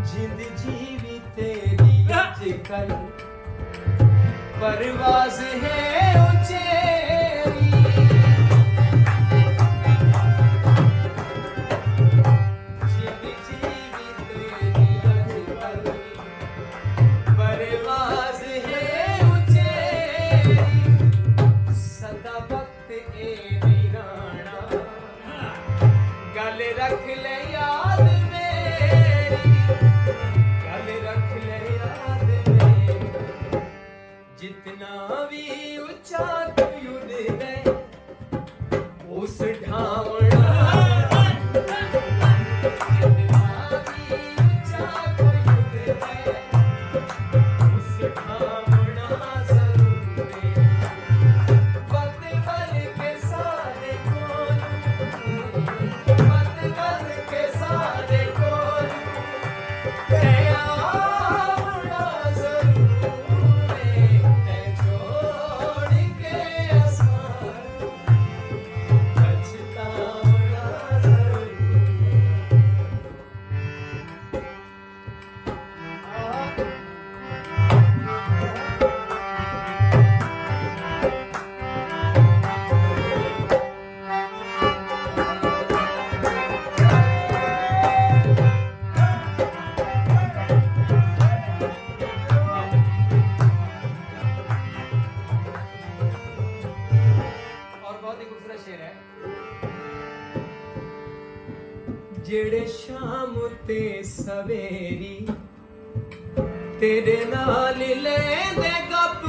जिंद जीवी तेरी अजकल परवाज है उचेरी। जिंद जीवी तेरी अजकल परवाज है उचेरी। सदा वक्त ए वीराना गल रख ले याद मेरी, गल रख ले याद मेरी। जितना भी ऊंचा तू उड़े उस ढावना, जितना भी ऊंचा तू उड़े उस ढावना जरूर है। वक्त बल के सारे कोल, वक्त बल के सारे कोल आना जरूर है। छोड़ के आसान पछताना जरूर और बहुत ही खूबसूरत शेर है। जेड़े शाम ते सवेरी तेरे नाल लेंदे गप